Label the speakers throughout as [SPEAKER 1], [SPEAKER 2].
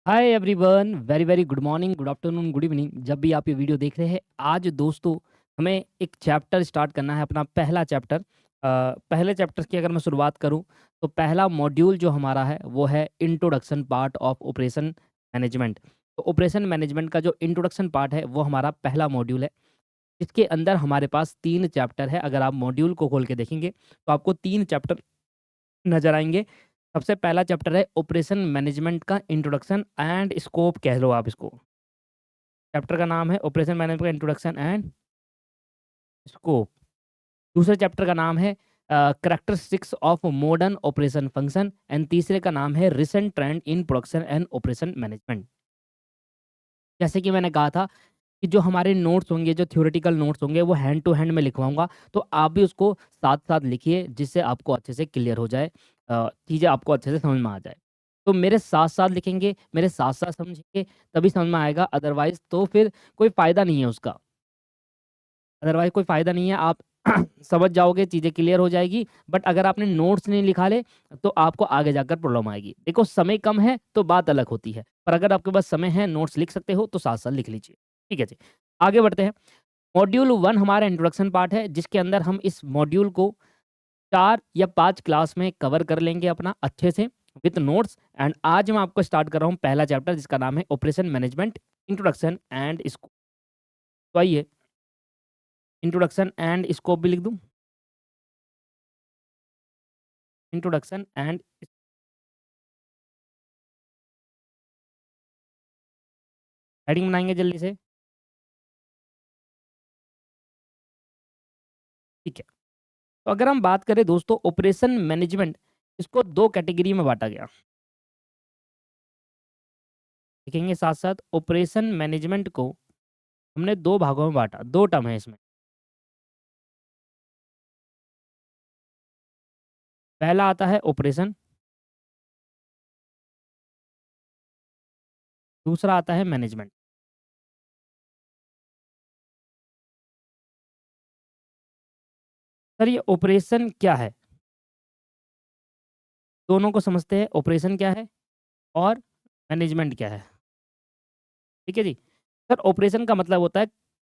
[SPEAKER 1] Hi everyone, very very good morning, good afternoon, good evening. जब भी आप ये वीडियो देख रहे हैं, आज दोस्तों हमें एक चैप्टर स्टार्ट करना है, अपना पहला चैप्टर। पहले चैप्टर की अगर मैं शुरुआत करूं तो पहला मॉड्यूल जो हमारा है वो है introduction part of operation management. तो ऑपरेशन मैनेजमेंट का जो इंट्रोडक्शन पार्ट है वो हमारा पहला मॉड्यूल है। इसके अंदर हमारे पास 3 चैप्टर है। अगर आप मॉड्यूल को खोल के देखेंगे तो आपको 3 चैप्टर नज़र आएँगे। सबसे पहला चैप्टर है ऑपरेशन मैनेजमेंट का इंट्रोडक्शन एंड स्कोप, कह लो आप इसको। चैप्टर का नाम है ऑपरेशन मैनेजमेंट का इंट्रोडक्शन एंड स्कोप। दूसरे चैप्टर का नाम है characteristics of modern operation function and तीसरे का नाम है recent trend in production and operation management. जैसे कि मैंने कहा था कि जो हमारे नोट्स होंगे, जो थ्योरेटिकल नोट्स होंगे, वो हैंड टू हैंड में लिखवाऊँगा, तो आप भी उसको साथ-साथ लिखिए, जिससे आपको अच्छे से क्लियर हो जाए, चीज़ें आपको अच्छे से समझ में आ जाए। तो मेरे साथ-साथ लिखेंगे, मेरे साथ-साथ समझेंगे, तभी समझ में आएगा, अदरवाइज़ तो फिर कोई फ़ायदा नहीं है उसका। अदरवाइज़ कोई फ़ायदा नहीं है, आप समझ जाओगे, चीज़ें क्लियर हो जाएगी, बट अगर आपने नोट्स नहीं लिखा तो आपको आगे जाकर प्रॉब्लम आएगी। देखो, समय कम है तो बात अलग होती है, पर अगर आपके पास समय है, नोट्स लिख सकते हो, तो साथ-साथ लिख लीजिए। ठीक है जी, आगे बढ़ते हैं। मॉड्यूल 1 हमारा इंट्रोडक्शन पार्ट है, जिसके अंदर हम इस मॉड्यूल को 4 या 5 क्लास में कवर कर लेंगे अपना अच्छे से विथ नोट्स। एंड आज मैं आपको स्टार्ट कर रहा हूँ पहला चैप्टर, जिसका नाम है operation management introduction and scope. तो आइए, इंट्रोडक्शन एंड स्कोप भी लिख दूँ। इंट्रोडक्शन एंड हेडिंग बनाएंगे जल्दी से। ठीक है, तो अगर हम बात करें दोस्तों, ऑपरेशन मैनेजमेंट, इसको 2 कैटेगरी में बांटा गया। लिखेंगे साथ साथ, ऑपरेशन मैनेजमेंट को हमने 2 भागों में बांटा, 2 टर्म है इसमें। पहला आता है ऑपरेशन, दूसरा आता है मैनेजमेंट। सर, ये ऑपरेशन क्या है? दोनों को समझते हैं, ऑपरेशन क्या है और मैनेजमेंट क्या है। ठीक है जी। सर, ऑपरेशन का मतलब होता है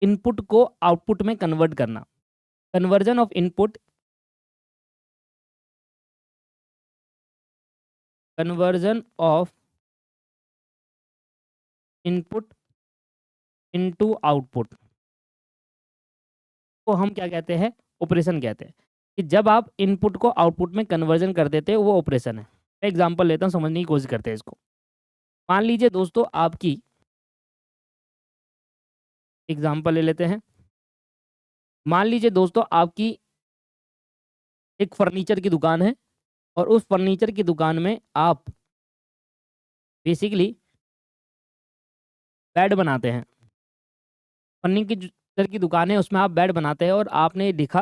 [SPEAKER 1] इनपुट को आउटपुट में कन्वर्ट करना। Conversion of input, conversion of input into output को हम क्या कहते हैं? ऑपरेशन कहते हैं। कि जब आप इनपुट को आउटपुट में कन्वर्जन कर देते हो, वो ऑपरेशन है। मैं एग्जांपल लेता हूँ, समझने की कोशिश करते हैं इसको। मान लीजिए दोस्तों, आपकी एग्जांपल ले लेते हैं। मान लीजिए दोस्तों, आपकी एक फर्नीचर की दुकान है और उस फर्नीचर की दुकान में आप बेसिकली बेड बनाते हैं। फर्नीचर की दुकान है, उसमें आप बेड बनाते हैं और आपने देखा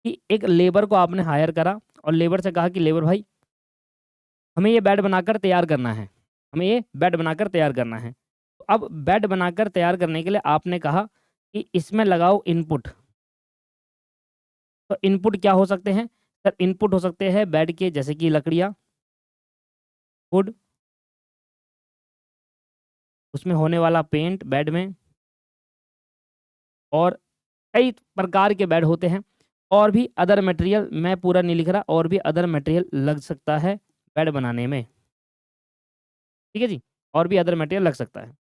[SPEAKER 1] कि एक लेबर को आपने हायर करा और लेबर से कहा कि लेबर भाई, हमें ये बेड बनाकर तैयार करना है। हमें ये बेड बनाकर तैयार करना है। तो अब बेड बनाकर तैयार करने के लिए आपने कहा कि इसमें लगाओ इनपुट। तो इनपुट क्या हो सकते हैं? सर, इनपुट हो सकते हैं बेड के, जैसे कि लकड़ियाँ, वुड, उसमें होने वाला पेंट बेड में, और कई प्रकार के बेड होते हैं। और भी अदर मटेरियल, मैं पूरा नहीं लिख रहा, और भी अदर मटेरियल लग सकता है बेड बनाने में। ठीक है जी, और भी अदर मटेरियल लग सकता है।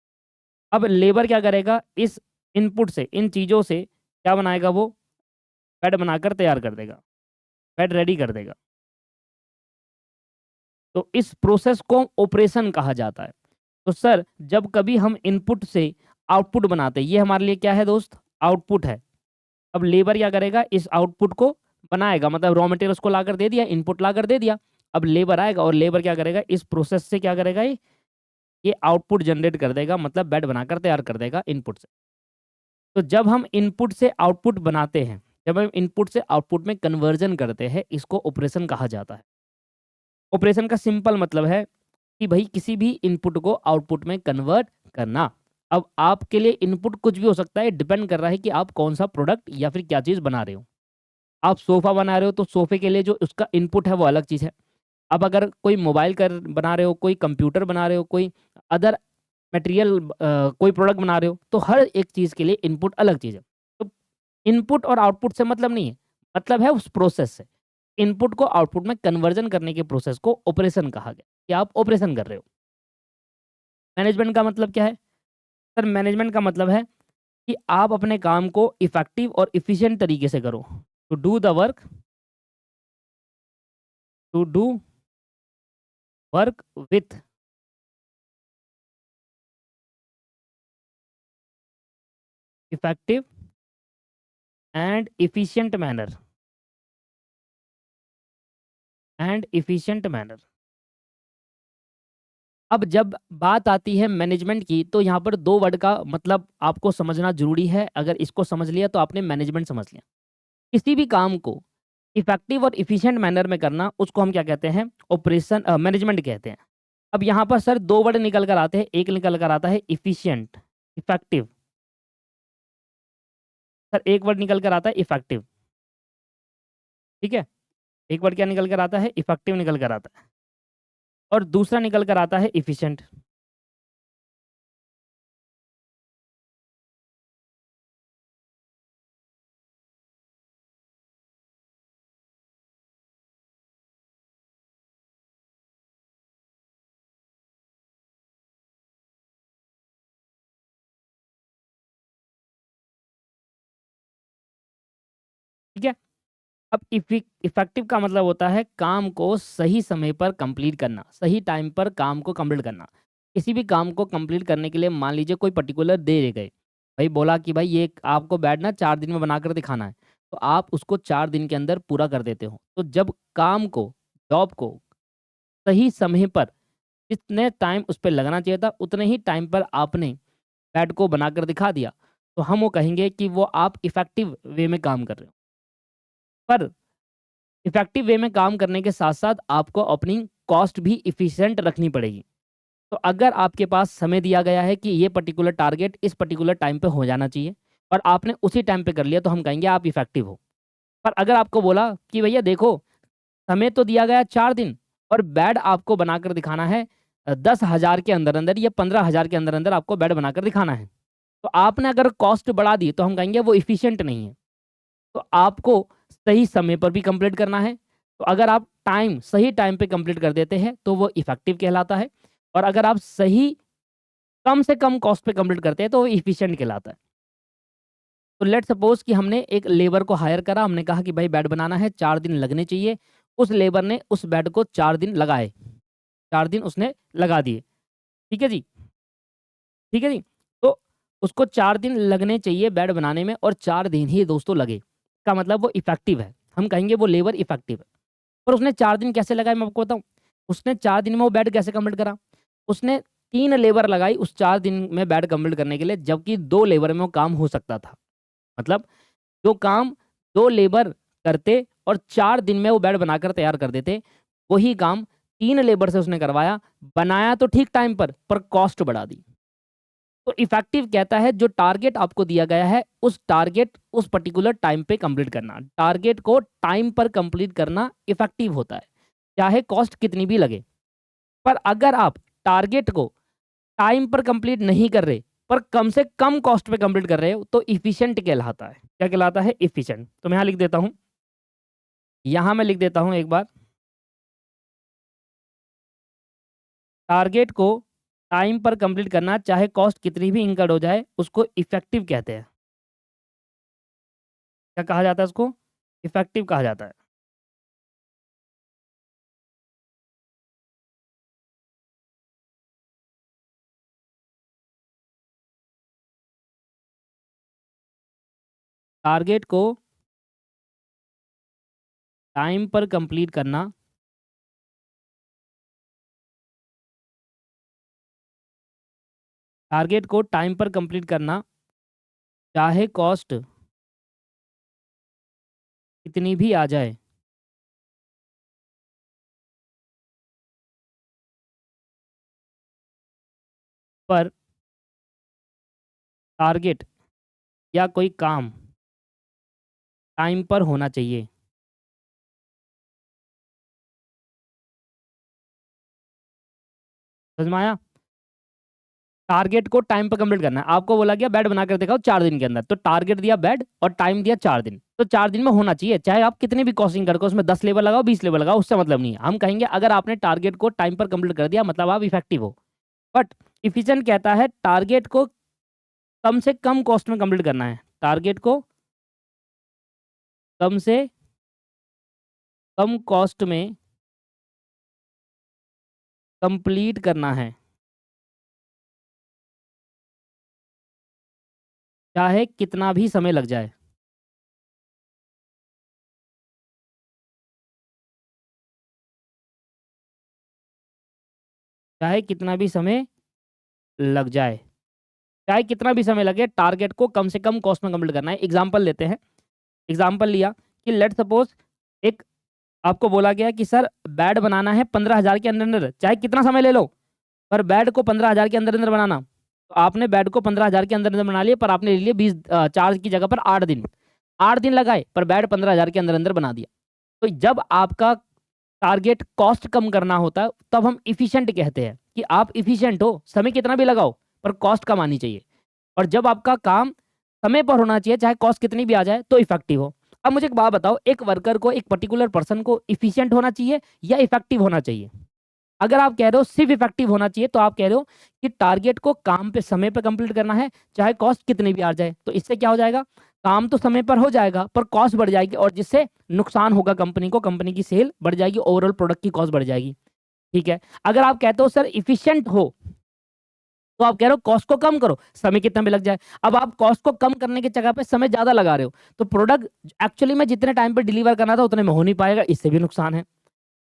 [SPEAKER 1] अब लेबर क्या करेगा? इस इनपुट से, इन चीज़ों से क्या बनाएगा? वो बेड बनाकर तैयार कर देगा, बेड रेडी कर देगा। तो इस प्रोसेस को ऑपरेशन कहा जाता है। तो सर, जब कभी हम इनपुट से आउटपुट बनाते हैं, ये हमारे लिए क्या है दोस्त? आउटपुट है। अब लेबर क्या करेगा? इस आउटपुट को बनाएगा, मतलब रॉ मटेरियल उसको लाकर दे दिया, इनपुट लाकर दे दिया। अब लेबर आएगा और लेबर क्या करेगा? इस प्रोसेस से क्या करेगा? ये आउटपुट जनरेट कर देगा, मतलब बेड बनाकर तैयार कर देगा इनपुट से। तो जब हम इनपुट से आउटपुट बनाते हैं, जब हम इनपुट से आउटपुट में कन्वर्जन करते हैं, इसको ऑपरेशन कहा जाता है। ऑपरेशन का सिंपल मतलब है कि भाई, किसी भी इनपुट को आउटपुट में कन्वर्ट करना। अब आपके लिए इनपुट कुछ भी हो सकता है, डिपेंड कर रहा है कि आप कौन सा प्रोडक्ट या फिर क्या चीज़ बना रहे हो। आप सोफ़ा बना रहे हो तो सोफ़े के लिए जो उसका इनपुट है वो अलग चीज़ है। अब अगर कोई मोबाइल कर बना रहे हो, कोई कंप्यूटर बना रहे हो, कोई अदर मटेरियल कोई प्रोडक्ट बना रहे हो, तो हर एक चीज़ के लिए इनपुट अलग चीज़ है। तो इनपुट और आउटपुट से मतलब नहीं है, मतलब है उस प्रोसेस से। इनपुट को आउटपुट में कन्वर्जन करने के प्रोसेस को ऑपरेशन कहा गया, कि आप ऑपरेशन कर रहे हो। मैनेजमेंट का मतलब क्या है? सर मैनेजमेंट का मतलब है कि आप अपने काम को इफ़ेक्टिव और एफिशिएंट तरीके से करो। To do the work, to do work with effective and efficient manner, and efficient manner. अब जब बात आती है मैनेजमेंट की, तो यहाँ पर 2 वर्ड का मतलब आपको समझना ज़रूरी है। अगर इसको समझ लिया तो आपने मैनेजमेंट समझ लिया। किसी भी काम को इफेक्टिव और एफिशिएंट मैनर में करना, उसको हम क्या कहते हैं? ऑपरेशन मैनेजमेंट कहते हैं। अब यहाँ पर सर 2 वर्ड निकल कर आते हैं। एक निकल कर आता है एफिशिएंट, इफेक्टिव। सर एक वर्ड निकल कर आता है इफेक्टिव, ठीक है? एक वर्ड क्या निकल कर आता है? इफेक्टिव निकल कर आता है, और दूसरा निकल कर आता है एफिशिएंट। ठीक है? अब इफेक्टिव का मतलब होता है काम को सही समय पर कंप्लीट करना, सही टाइम पर काम को कंप्लीट करना। किसी भी काम को कंप्लीट करने के लिए मान लीजिए कोई पर्टिकुलर दे गए, भाई बोला कि भाई ये आपको बैड ना 4 दिन में बनाकर दिखाना है, तो आप उसको 4 दिन के अंदर पूरा कर देते हो। तो जब काम को, जॉब को सही समय पर जितने टाइम उस पे लगना चाहिए था, उतने ही टाइम पर आपने बैड को बनाकर दिखा दिया, तो हम वो कहेंगे कि वो आप इफेक्टिव वे में काम कर रहे हो। पर इफ़ेक्टिव वे में काम करने के साथ-साथ आपको अपनी कॉस्ट भी एफ़िशिएंट रखनी पड़ेगी। तो अगर आपके पास समय दिया गया है कि ये पर्टिकुलर टारगेट इस पर्टिकुलर टाइम पे हो जाना चाहिए, और आपने उसी टाइम पे कर लिया, तो हम कहेंगे आप इफ़ेक्टिव हो। पर अगर आपको बोला कि भैया देखो, समय तो दिया गया 4 दिन, और बेड आपको बनाकर दिखाना है 10,000 के अंदर-अंदर या 15,000 के अंदर-अंदर आपको बेड बनाकर दिखाना है। तो आपने अगर कॉस्ट बढ़ा दी, तो हम कहेंगे वो एफ़िशिएंट नहीं है। तो आपको सही समय पर भी कंप्लीट करना है। तो अगर आप सही टाइम पे कंप्लीट कर देते हैं, तो वो इफ़ेक्टिव कहलाता है, और अगर आप सही कम से कम कॉस्ट पे कंप्लीट करते हैं, तो वो एफिशिएंट कहलाता है। तो लेट्स सपोज़ कि हमने एक लेबर को हायर करा, हमने कहा कि भाई बेड बनाना है, 4 दिन लगने चाहिए। उस लेबर ने उस बेड को 4 दिन लगाए, 4 दिन उसने लगा दिए। ठीक है जी? ठीक है जी? तो उसको 4 दिन लगने चाहिए बेड बनाने में, और 4 दिन ही दोस्तों लगे। इसका मतलब वो इफ़ेक्टिव है। हम कहेंगे वो लेबर इफ़ेक्टिव है। पर उसने 4 दिन कैसे लगाए, मैं आपको बताऊँ? उसने 4 दिन में वो बेड कैसे कंप्लीट करा? उसने 3 लेबर लगाई उस 4 दिन में बेड कंप्लीट करने के लिए, जबकि 2 लेबर में वो काम हो सकता था। मतलब जो काम 2 लेबर करते और 4 दिन में वो बेड बनाकर तैयार कर देते, वही काम 3 लेबर से उसने करवाया, बनाया तो ठीक टाइम पर कॉस्ट बढ़ा दी। तो इफ़ेक्टिव कहता है जो टारगेट आपको दिया गया है, उस टारगेट उस पर्टिकुलर टाइम पे कंप्लीट करना। टारगेट को टाइम पर कंप्लीट करना इफ़ेक्टिव होता है, चाहे कॉस्ट कितनी भी लगे। पर अगर आप टारगेट को टाइम पर कंप्लीट नहीं कर रहे, पर कम से कम कॉस्ट पे कंप्लीट कर रहे हो, तो एफिशिएंट कहलाता है। क्या कहलाता है? एफिशिएंट। तो मैं यहाँ लिख देता हूँ, यहाँ मैं लिख देता हूँ एक बार, टारगेट को टाइम पर कंप्लीट करना, चाहे कॉस्ट कितनी भी इंकर्ड हो जाए, उसको इफ़ेक्टिव कहते हैं। क्या कहा जाता है उसको? इफ़ेक्टिव कहा जाता है। टारगेट को टाइम पर कंप्लीट करना, टारगेट को टाइम पर कंप्लीट करना, चाहे कॉस्ट कितनी भी आ जाए, पर टारगेट या कोई काम टाइम पर होना चाहिए। समझ में आया? टारगेट को टाइम पर कंप्लीट करना है। आपको बोला गया बेड बनाकर दिखाओ 4 दिन के अंदर, तो टारगेट दिया बेड और टाइम दिया 4 दिन, तो 4 दिन में होना चाहिए, चाहे आप कितनी भी कॉस्टिंग करके उसमें 10 लेबर लगाओ 20 लेबर लगाओ, उससे मतलब नहीं है। हम कहेंगे अगर आपने टारगेट को टाइम पर कंप्लीट कर दिया मतलब आप इफेक्टिव हो। बट इफिशिएंट कहता है टारगेट को कम से कम कॉस्ट में कंप्लीट करना है, टारगेट को कम से कम कॉस्ट में कंप्लीट करना है, चाहे कितना भी समय लग जाए। चाहे कितना भी समय लग जाए, चाहे कितना भी समय लगे, टारगेट को कम से कम कॉस्ट में कंप्लीट करना है। एग्जांपल लेते हैं, एग्जांपल लिया कि लेट सपोज एक आपको बोला गया कि सर बेड बनाना है 15,000 के अंदर अंदर, चाहे कितना समय ले लो, पर बेड को 15,000 के अंदर अंदर बनाना। तो आपने बेड को 15,000 के अंदर अंदर बना लिया, पर आपने ले लिया 20 चार्ज की जगह पर 8 दिन, 8 दिन लगाए पर बेड 15,000 के अंदर अंदर बना दिया। तो जब आपका टारगेट कॉस्ट कम करना होता है तब हम इफिशिएंट कहते हैं कि आप इफिशिएंट हो, समय कितना भी लगाओ पर कॉस्ट कम आनी चाहिए। और जब आपका काम समय पर होना चाहिए चाहे कॉस्ट कितनी भी आ जाए तो इफेक्टिव हो। अब मुझे एक बात बताओ, एक वर्कर को, एक पर्टिकुलर पर्सन को इफिशिएंट होना चाहिए या इफेक्टिव होना चाहिए? अगर आप कह रहे हो सिर्फ इफेक्टिव होना चाहिए तो आप कह रहे हो कि टारगेट को काम पे समय पे कंप्लीट करना है चाहे कॉस्ट कितनी भी आ जाए। तो इससे क्या हो जाएगा, काम तो समय पर हो जाएगा पर कॉस्ट बढ़ जाएगी और जिससे नुकसान होगा कंपनी को, कंपनी की सेल बढ़ जाएगी, ओवरऑल प्रोडक्ट की कॉस्ट बढ़ जाएगी। ठीक है, अगर आप कहते हो सर इफिशिएंट हो तो आप कह रहे हो कॉस्ट को कम करो, समय कितना भी लग जाए। अब आप कॉस्ट को कम करने की जगह पे समय ज्यादा लगा रहे हो तो प्रोडक्ट एक्चुअली में जितने टाइम पे डिलीवर करना था उतने में हो नहीं पाएगा, इससे भी नुकसान है।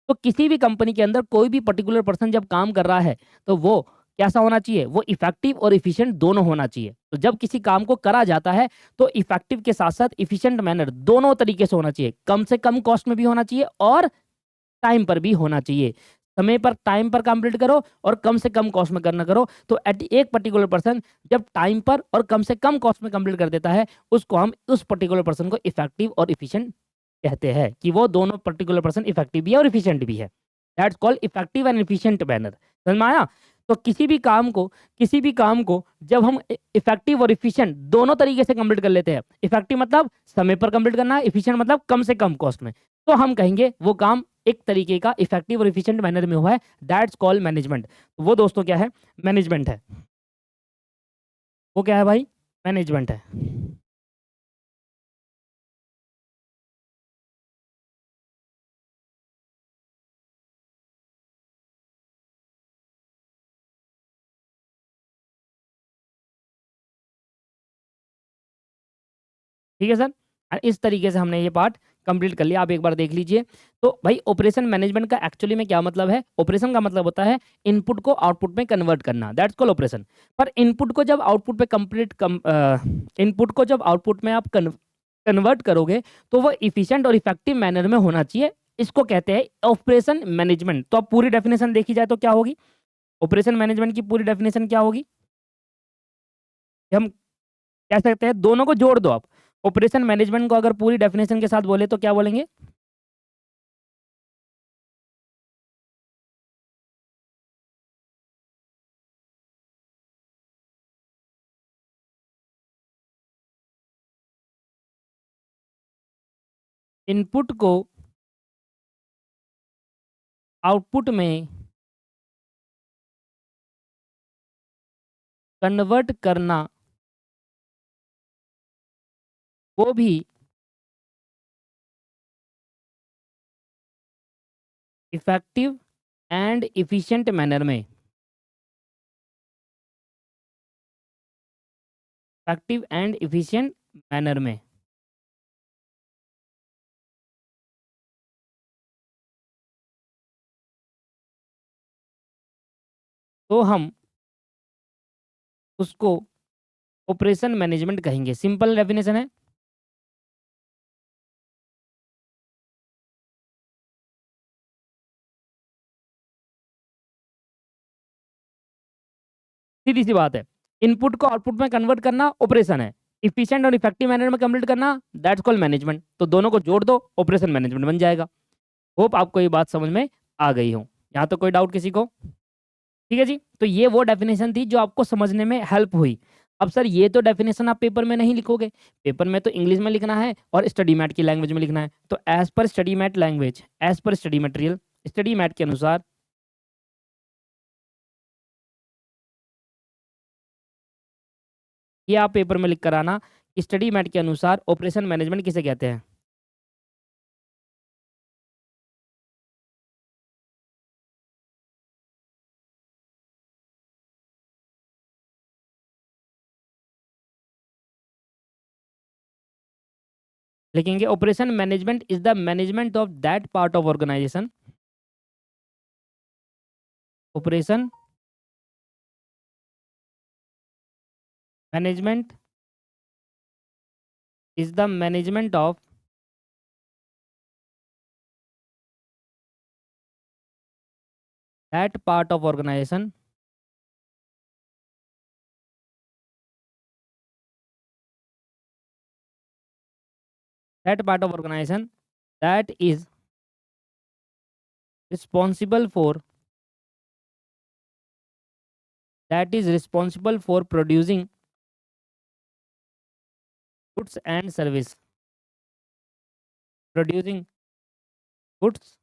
[SPEAKER 1] तो किसी भी कंपनी के अंदर कोई भी पर्टिकुलर पर्सन जब काम कर रहा है तो वो कैसा होना चाहिए, वो इफेक्टिव और इफिशिएंट दोनों होना चाहिए। तो जब किसी काम को करा जाता है तो इफेक्टिव के साथ साथ इफिशिएंट मैनर दोनों तरीके से होना चाहिए, कम से कम कॉस्ट में भी होना चाहिए और टाइम पर भी होना चाहिए। समय पर टाइम पर कंप्लीट करो और कम से कम कॉस्ट में करना करो। तो एट एक पर्टिकुलर पर्सन जब टाइम पर और कम से कम कॉस्ट में कंप्लीट कर देता है उसको हम उस पर्टिकुलर पर्सन को इफेक्टिव और इफिशिएंट कहते हैं, कि वो दोनों पर्टिकुलर पर्सन इफेक्टिव भी है और इफिशिएंट भी है। That's called effective and efficient manner. समझ में आया? तो किसी भी काम को जब हम इफेक्टिव और इफिशिएंट दोनों तरीके से कंप्लीट कर लेते हैं, इफेक्टिव मतलब समय पर कंप्लीट करना है, इफिशिएंट मतलब कम से कम कॉस्ट में, तो हम कहेंगे वो काम एक तरीके का इफेक्टिव और इफिशिएंट मैनर में हुआ है। That's called management. वो दोस्तों क्या है, मैनेजमेंट है। वो क्या है भाई, मैनेजमेंट है। ठीक है सर, इस तरीके से हमने ये पार्ट कंप्लीट कर लिया, आप एक बार देख लीजिए। तो भाई ऑपरेशन मैनेजमेंट का एक्चुअली में क्या मतलब है, ऑपरेशन का मतलब होता है इनपुट को आउटपुट में कन्वर्ट करना, दैट्स कॉल्ड ऑपरेशन। पर इनपुट को जब आउटपुट पे इनपुट को जब आउटपुट में आप कन्वर्ट करोगे तो वो इफिशिएंट और इफेक्टिव मैनर में होना चाहिए, इसको कहते हैं ऑपरेशन मैनेजमेंट। तो अब पूरी डेफिनेशन देखी जाए तो क्या होगी, ऑपरेशन मैनेजमेंट की पूरी डेफिनेशन क्या होगी, हम कह सकते हैं दोनों को जोड़ दो आप। ऑपरेशन मैनेजमेंट को अगर पूरी डेफिनेशन के साथ बोले तो क्या बोलेंगे, इनपुट को आउटपुट में कन्वर्ट करना, वो भी इफेक्टिव एंड इफिशिएंट मैनर में, इफेक्टिव एंड इफिशिएंट मैनर में। तो हम उसको ऑपरेशन मैनेजमेंट कहेंगे, सिंपल डेफिनेशन है। सीधी सी बात है, इनपुट को आउटपुट में कन्वर्ट करना ऑपरेशन है, इफिशिएंट और इफेक्टिव मैनर में कंप्लीट करना दैट्स कॉल्ड मैनेजमेंट। तो दोनों को जोड़ दो, ऑपरेशन मैनेजमेंट बन जाएगा। होप आपको ये बात समझ में आ गई हो। यहाँ तो कोई डाउट किसी को? ठीक है जी। तो ये वो डेफिनेशन थी जो आपको समझने में हेल्प हुई। अब सर ये तो डेफिनेशन आप पेपर में नहीं लिखोगे, पेपर में तो इंग्लिश में लिखना है और स्टडी मैट की लैंग्वेज में लिखना है। तो as per study mat language, as per study material, study mat के अनुसार ये आप पेपर में लिख कर आना कि स्टडी मैट के अनुसार ऑपरेशन मैनेजमेंट किसे कहते हैं। लिखेंगे operation management is the management of that part of organisation, operation management is the management of that part of organisation that part of organisation that is responsible for that is responsible for producing goods and service, producing goods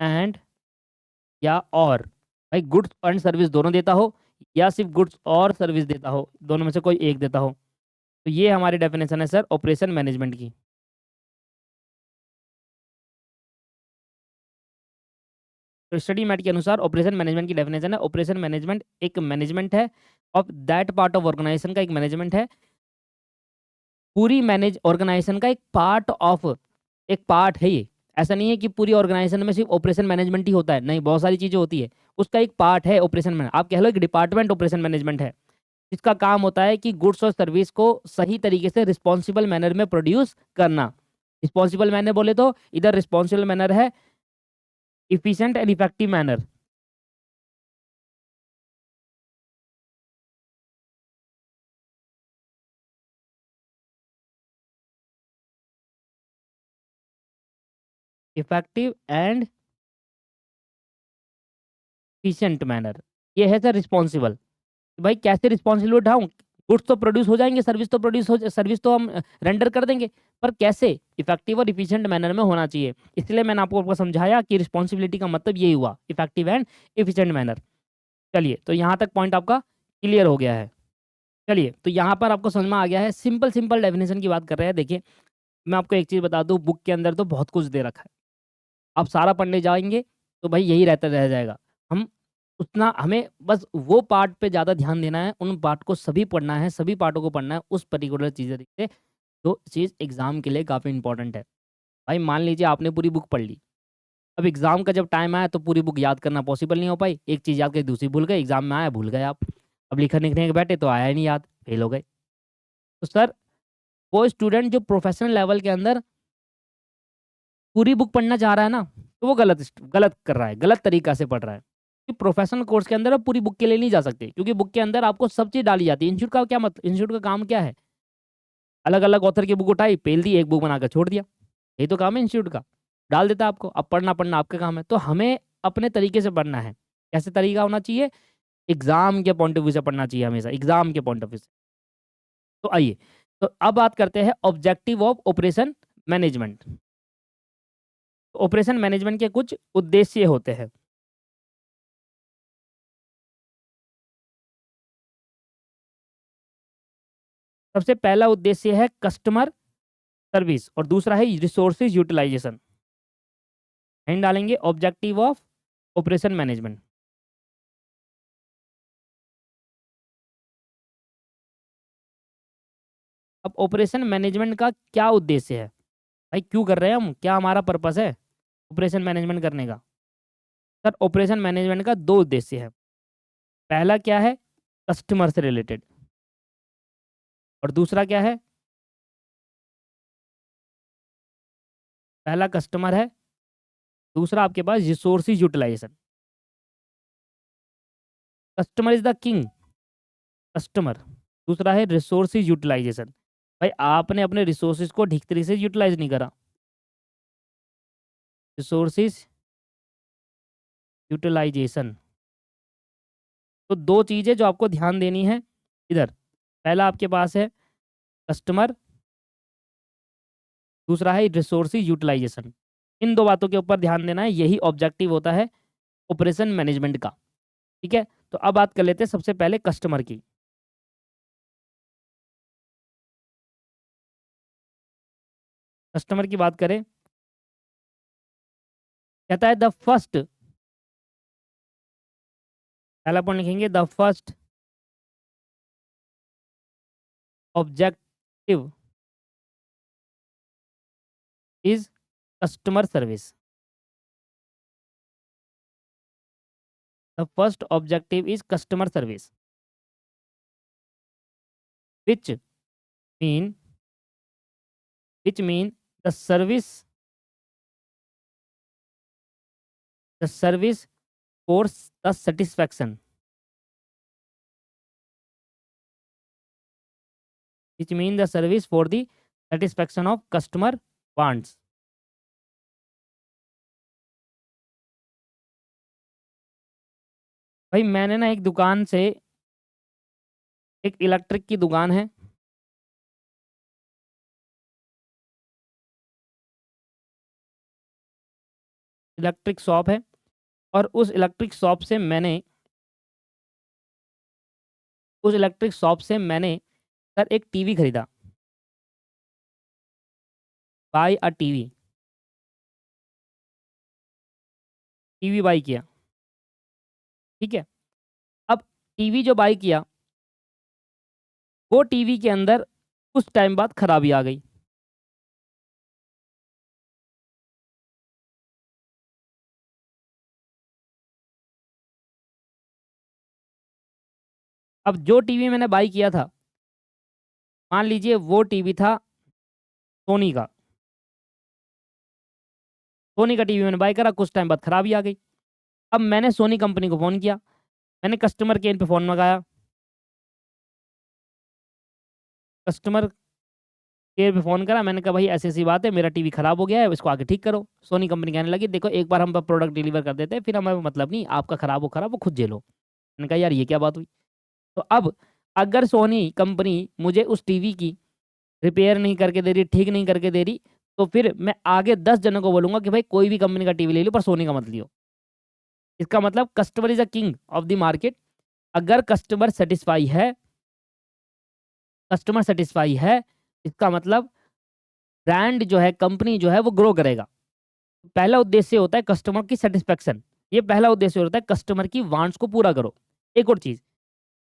[SPEAKER 1] and या और भाई goods and service दोनों देता हो या सिर्फ goods और service देता हो, दोनों में से कोई एक देता हो। तो ये हमारी डेफिनेशन है सर ऑपरेशन मैनेजमेंट की। तो स्टडी मैट के अनुसार ऑपरेशन मैनेजमेंट की डेफिनेशन है, ऑपरेशन मैनेजमेंट एक मैनेजमेंट है of that part of organisation का एक मैनेजमेंट है, पूरी मैनेज ऑर्गेनाइजेशन का एक पार्ट ऑफ, एक पार्ट है ये। ऐसा नहीं है कि पूरी ऑर्गेनाइजेशन में सिर्फ ऑपरेशन मैनेजमेंट ही होता है, नहीं, बहुत सारी चीज़ें होती है, उसका एक पार्ट है ऑपरेशन मैनेज। आप कह लो एक डिपार्टमेंट ऑपरेशन मैनेजमेंट है, जिसका काम होता है कि गुड्स और सर्विस को सही तरीके से रिस्पॉन्सिबल मैनर में प्रोड्यूस करना। रिस्पॉन्सिबल मैनर बोले तो इधर रिस्पॉन्सिबल मैनर है efficient and effective manner, effective and efficient manner, ये है सर रिस्पॉन्सिबल। भाई कैसे रिस्पॉन्सिबल उठाऊं, गुड्स तो प्रोड्यूस हो जाएंगे, सर्विस तो प्रोड्यूस हो, सर्विस तो हम रेंडर कर देंगे, पर कैसे, इफेक्टिव और इफिशिएंट मैनर में होना चाहिए। इसलिए मैंने आपको समझाया कि रिस्पॉन्सिबिलिटी का मतलब यही हुआ, इफेक्टिव एंड इफिशिएंट मैनर। चलिए, तो यहाँ तक पॉइंट आपका क्लियर हो गया है। चलिए, तो यहाँ पर आपको समझ में आ गया है, सिंपल सिंपल डेफिनेशन की बात कर रहे हैं। देखिए, मैं आपको एक चीज़ बता दूँ, बुक के अंदर तो बहुत कुछ दे रखा है, आप सारा पढ़ने जाएंगे तो भाई यही रहता रह जाएगा। हम उतना, हमें बस वो पार्ट पे ज़्यादा ध्यान देना है, उन पार्ट को सभी पढ़ना है, सभी पार्टों को पढ़ना है उस पर्टिकुलर चीज़ से जो चीज़ एग्ज़ाम के लिए काफ़ी इंपॉर्टेंट है। भाई मान लीजिए आपने पूरी बुक पढ़ ली, अब एग्ज़ाम का जब टाइम आया तो पूरी बुक याद करना पॉसिबल नहीं हो पाई, एक चीज़ याद करी दूसरी भूल गए, एग्ज़ाम में आया भूल गए आप। अब लिखने लिखने के बैठे तो आया ही नहीं याद, फेल हो गए। तो सर, वो स्टूडेंट जो प्रोफेशनल लेवल के अंदर पूरी बुक पढ़ना चाह रहा है ना, तो वो गलत कर रहा है, गलत तरीका से पढ़ रहा है। कि प्रोफेशनल कोर्स के अंदर आप पूरी बुक के लिए नहीं जा सकते, क्योंकि बुक के अंदर आपको सब चीज़ डाली जाती है। इंस्टीट्यूट का क्या मतलब, इंस्टीट्यूट का काम क्या है, अलग अलग ऑथर की बुक उठाई, पेल दी, एक बुक बनाकर छोड़ दिया, यही तो काम है इंस्टीट्यूट का, डाल देता है आपको। अब पढ़ना पढ़ना आपका काम है, तो हमें अपने तरीके से पढ़ना है। कैसे तरीका होना चाहिए, एग्जाम के पॉइंट ऑफ व्यू से पढ़ना चाहिए, हमेशा एग्जाम के पॉइंट ऑफ व्यू से। तो आइए, तो अब बात करते हैं objective of operation management. Operation management के कुछ उद्देश्य होते हैं। सबसे पहला उद्देश्य है कस्टमर सर्विस और दूसरा है रिसोर्सेज यूटिलाइजेशन। हेडिंग डालेंगे ऑब्जेक्टिव ऑफ ऑपरेशन मैनेजमेंट। अब ऑपरेशन मैनेजमेंट का क्या उद्देश्य है, भाई क्यों कर रहे हैं हम, क्या हमारा पर्पस है ऑपरेशन मैनेजमेंट करने का। सर, ऑपरेशन मैनेजमेंट का दो उद्देश्य है। पहला क्या है, कस्टमर से रिलेटेड, और दूसरा क्या है, पहला कस्टमर है, दूसरा आपके पास resources utilisation. Customer is the king, customer, दूसरा है रिसोर्सेज यूटिलाइजेशन। भाई आपने अपने रिसोर्सेज को ठीक तरीके से यूटिलाइज नहीं करा, रिसोर्सेज यूटिलाइजेशन। तो 2 चीज़ें जो आपको ध्यान देनी है इधर। पहला आपके पास है कस्टमर, दूसरा है रिसोर्सेज यूटिलाइज़ेशन। इन 2 बातों के ऊपर ध्यान देना है, यही ऑब्जेक्टिव होता है ऑपरेशन मैनेजमेंट का, ठीक है? तो अब बात कर लेते हैं सबसे पहले कस्टमर की। कस्टमर की बात करें, कहता है द फर्स्ट, पहला पॉइंट लिखेंगे the first objective is customer service. The first objective is customer service, which mean which mean the service the service for the satisfaction, which mean the service for the satisfaction of customer wants. भाई मैंने ना एक दुकान से, एक electric की दुकान है, इलेक्ट्रिक शॉप है, और उस इलेक्ट्रिक शॉप से मैंने सर एक टीवी खरीदा, buy a TV, TV buy किया, ठीक है? अब टीवी जो बाय किया, वो टीवी के अंदर कुछ टाइम बाद खराबी आ गई। अब जो टीवी मैंने बाय किया था, मान लीजिए वो टीवी था सोनी का, सोनी का टीवी मैंने बाय करा, कुछ टाइम बाद खराबी आ गई। अब मैंने सोनी कंपनी को फ़ोन किया, मैंने कस्टमर केयर पे फ़ोन लगाया, कस्टमर केयर पे फ़ोन करा, मैंने कहा भाई ऐसी-ऐसी बात है, मेरा टीवी खराब हो गया है, इसको आके ठीक करो। सोनी कंपनी कहने लगी देखो एक बार हम प्रोडक्ट डिलीवर कर देते हैं, फिर हमें मतलब नहीं, आपका खराब हो खुद झेलो। मैंने कहा यार ये क्या बात हुई? तो अब अगर सोनी कंपनी मुझे उस टीवी की रिपेयर नहीं करके दे रही, ठीक नहीं करके दे रही, तो फिर मैं आगे 10 जनों को बोलूँगा कि भाई कोई भी कंपनी का टीवी ले लो पर सोनी का मत लियो। इसका मतलब customer is a king of the market. अगर कस्टमर सैटिस्फाई है, इसका मतलब ब्रांड जो है, कंपनी जो है वो ग्रो करेगा। पहला उद्देश्य होता है कस्टमर की सैटिस्फैक्शन, ये पहला उद्देश्य होता है कस्टमर की वांट्स को पूरा करो। एक और चीज़,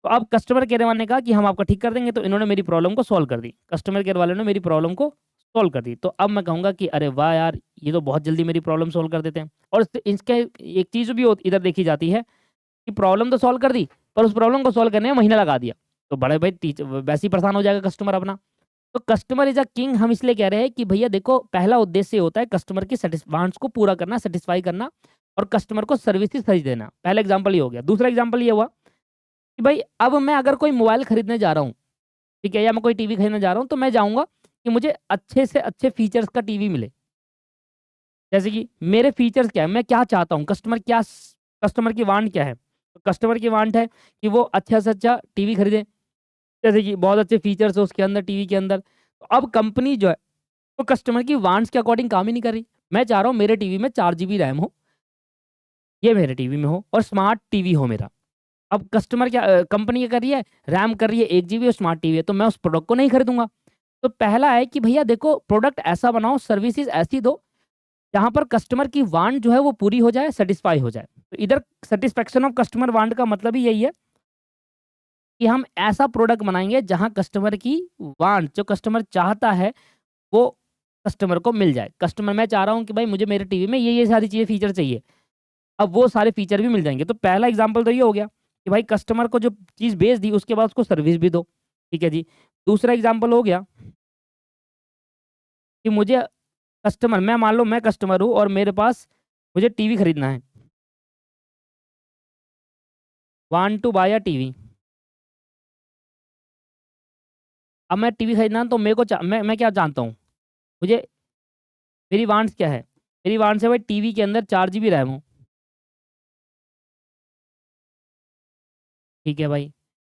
[SPEAKER 1] तो अब कस्टमर केयर वाले ने कहा कि हम आपका ठीक कर देंगे, तो इन्होंने मेरी प्रॉब्लम को सॉल्व कर दी। कस्टमर केयर वालों ने मेरी प्रॉब्लम को सॉल्व कर दी। तो अब मैं कहूँगा कि अरे वाह यार! ये तो बहुत जल्दी मेरी प्रॉब्लम सॉल्व कर देते हैं। और इसके एक चीज़ भी इधर देखी जाती है कि प्रॉब्लम तो सॉल्व कर दी, पर उस प्रॉब्लम को सॉल्व करने में महीना लगा दिया। तो बड़े भाई वैसे ही परेशान हो जाएगा कस्टमर अपना। तो कस्टमर इज़ अ किंग हम इसलिए कह रहे हैं कि भैया देखो पहला उद्देश्य होता है कस्टमर की वांट्स को पूरा करना, सैटिस्फाई करना और कस्टमर को सर्विसेज़ सही देना। पहला एग्ज़ाम्पल ये हो गया। दूसरा एग्ज़ाम्पल ये हुआ कि भाई अब मैं अगर कोई मोबाइल खरीदने जा रहा हूँ, ठीक है? या मैं कोई टीवी खरीदने जा रहा हूँ, तो मैं जाऊँगा कि मुझे अच्छे से अच्छे फीचर्स का टीवी मिले। जैसे कि मेरे फीचर्स क्या है, मैं क्या चाहता हूँ, कस्टमर की वांट क्या है? तो कस्टमर की वांट है कि वो अच्छा से अच्छा टीवी खरीदे, जैसे कि बहुत अच्छे फीचर्स हो उसके अंदर, टीवी के अंदर। तो अब कंपनी जो है, वो कस्टमर की वांट्स के अकॉर्डिंग काम ही नहीं कर रही। मैं चाह रहा हूँ मेरे टीवी में 4 जीबी रैम हो, ये मेरे टीवी में हो और स्मार्ट टीवी हो मेरा। अब कस्टमर क्या कंपनी क्या कर रही है, रैम कर रही है 1 जीबी और स्मार्ट टीवी है, तो मैं उस प्रोडक्ट को नहीं खरीदूँगा। तो पहला है कि भैया देखो प्रोडक्ट ऐसा बनाओ, सर्विसेज़ ऐसी दो, जहाँ पर कस्टमर की वांट जो है वो पूरी हो जाए, सैटिस्फाई हो जाए। तो इधर सैटिस्फैक्शन ऑफ कस्टमर वांट का मतलब ही यही है कि हम ऐसा प्रोडक्ट बनाएँगे जहाँ कस्टमर की वांट, जो कस्टमर चाहता है, वो कस्टमर को मिल जाए। कस्टमर मैं चाह रहा हूँ कि भाई मुझे मेरे टीवी में ये सारी चीज़ें फीचर चाहिए। अब वो सारे फीचर भी मिल जाएँगे। तो पहला एग्ज़ाम्पल तो ये हो गया कि भाई कस्टमर को जो चीज़ बेच दी उसके बाद उसको सर्विस भी दो। ठीक है जी। दूसरा एग्ज़ाम्पल हो गया कि मुझे मैं मान लो मैं कस्टमर हूँ और मेरे पास मुझे टीवी खरीदना है। Want to buy a TV. अब मैं टीवी खरीदना है तो मेरे को मैं क्या जानता हूँ? मुझे मेरी वांट्स क्या है? मेरी वांट्स है भाई टीवी के अंदर 4 जीबी रैम हो। ठीक है भाई।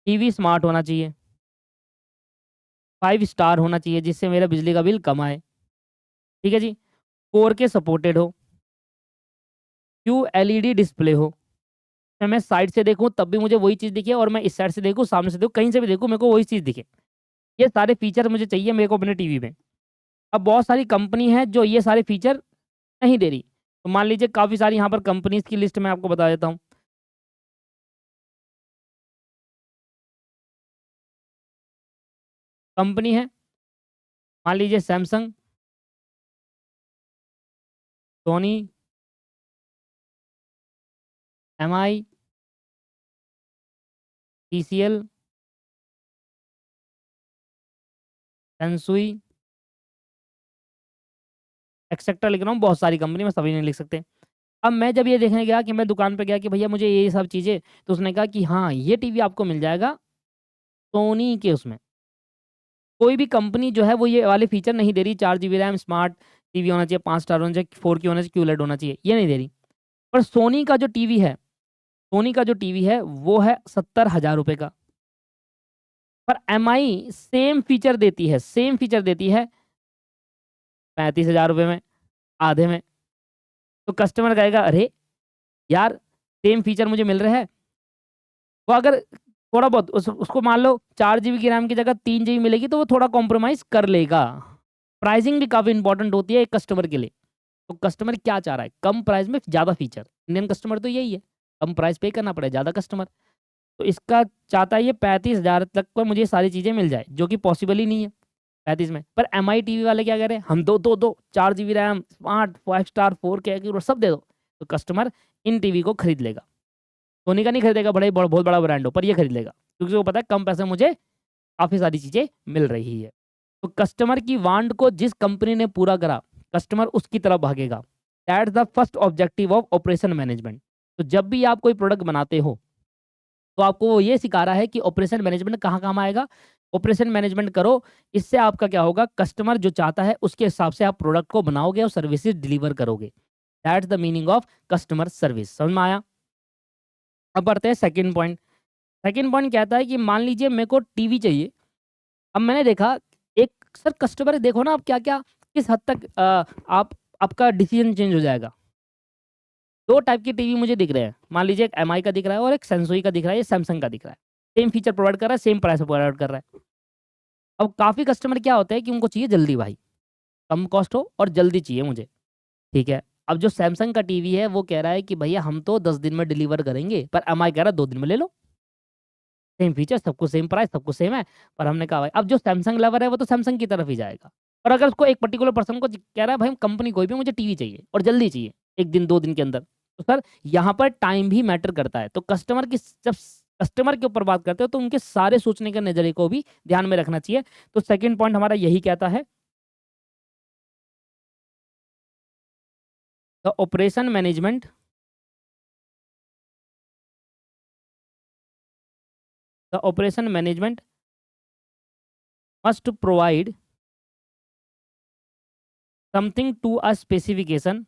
[SPEAKER 1] टीवी स्मार्ट होना चाहिए, 5 स्टार होना चाहिए जिससे मेरा बिजली का बिल कम आए। ठीक है जी। 4K सपोर्टेड हो, QLED डिस्प्ले हो, चाहे मैं साइड से देखूँ तब भी मुझे वही चीज़ दिखे और मैं इस साइड से देखूँ, सामने से देखूँ, कहीं से भी देखूँ मेरे को वही चीज़ दिखे। ये सारे फीचर मुझे चाहिए मेरे को अपने टीवी में। अब बहुत सारी कंपनी है जो ये सारे फीचर नहीं दे रही। तो मान लीजिए काफ़ी सारी यहाँ पर कंपनीज़ की लिस्ट मैं आपको बता देता हूँ। कंपनी है, मान लीजिए Samsung, Sony, Mi, TCL, Sansui, etcetera लिख रहा हूँ, बहुत सारी कंपनी, मैं सभी नहीं लिख सकते। अब मैं जब ये देखने गया कि मैं दुकान पे गया कि भैया मुझे ये सब चीज़ें, तो उसने कहा कि हाँ, ये टीवी आपको मिल जाएगा सोनी के उसमें। कोई भी कंपनी जो है वो ये वाले फीचर नहीं दे रही, 4 जीबी रैम, स्मार्ट टीवी होना चाहिए, 5 स्टार होना चाहिए, 4K होना चाहिए, QLED होना चाहिए, ये नहीं दे रही। पर सोनी का जो टीवी है, सोनी का जो टीवी है वो है 70,000 रुपए का। पर एमआई सेम फीचर देती है, सेम फीचर देती है 35,000 रुपए में, आधे में। तो कस्टमर कहेगा अरे यार, सेम फीचर मुझे मिल रहा है। वो अगर थोड़ा बहुत उसको मान लो 4 जीबी की रैम की जगह 3 जीबी मिलेगी तो वो थोड़ा कॉम्प्रोमाइज़ कर लेगा। प्राइसिंग भी काफ़ी इंपॉर्टेंट होती है एक कस्टमर के लिए। तो कस्टमर क्या चाह रहा है? कम प्राइस में ज़्यादा फीचर। इंडियन कस्टमर तो यही है, कम प्राइस पे करना पड़े, ज़्यादा कस्टमर। तो इसका चाहता है ये 35,000 तक पर मुझे सारी चीज़ें मिल जाए, जो कि पॉसिबल ही नहीं है 35 में। पर एमआई टीवी वाले क्या कह रहे हैं, हम दो 4 GB RAM, smart, 5 star, 4K accurate सब दे दो। तो कस्टमर इन टीवी को खरीद लेगा। सोनी का नहीं खरीदेगा, भले ही बहुत बड़ा ब्रांड हो, पर ये खरीद लेगा क्योंकि वो पता है कम पैसे में मुझे काफ़ी सारी चीज़ें मिल रही है। तो कस्टमर की वांट को जिस कंपनी ने पूरा करा, कस्टमर उसकी तरफ भागेगा। That's the first objective of operation management. तो जब भी आप कोई प्रोडक्ट बनाते हो, तो आपको वो ये सिखा रहा है कि ऑपरेशन मैनेजमेंट कहाँ काम आएगा। ऑपरेशन मैनेजमेंट करो, इससे आपका क्या होगा, कस्टमर जो चाहता है उसके हिसाब से आप प्रोडक्ट को बनाओगे और सर्विसेज डिलीवर करोगे। That's the meaning of customer service. समझ में आया? अब बढ़ते हैं सेकंड पॉइंट। सेकंड पॉइंट कहता है कि मान लीजिए मेरे को टीवी चाहिए। अब मैंने देखा एक सर कस्टमर, देखो ना आप क्या-क्या किस हद तक आप आपका डिसीजन चेंज हो जाएगा। 2 टाइप के टीवी मुझे दिख रहे हैं। मान लीजिए एक एमआई का दिख रहा है और एक सेंसुई का दिख रहा है, या सैमसंग का दिख रहा है। सेम फीचर प्रोवाइड कर रहा है, सेम प्राइस में प्रोवाइड कर रहा है। अब काफ़ी कस्टमर क्या होता है कि उनको चाहिए जल्दी भाई, कम कॉस्ट हो और जल्दी चाहिए मुझे, ठीक है। अब जो सैमसंग का टीवी है वो कह रहा है कि भैया हम तो 10 दिन में डिलीवर करेंगे, पर एमआई कह रहा है 2 दिन में ले लो। सेम फीचर, सबको सेम प्राइस, सबको सेम है। पर हमने कहा भाई, अब जो सैमसंग लवर है वो तो सैमसंग की तरफ ही जाएगा। और अगर उसको एक पर्टिकुलर पर्सन को कह रहा है भाई कंपनी कोई भी, मुझे टीवी चाहिए और जल्दी चाहिए, 1 दिन 2 दिन के अंदर, तो सर यहाँ पर टाइम भी मैटर करता है। तो कस्टमर की जब कस्टमर के ऊपर बात करते हो तो उनके सारे सोचने के नज़रिए को भी ध्यान में रखना चाहिए। तो सेकंड पॉइंट हमारा यही कहता है, the operation management, the operation management must provide something to a specification,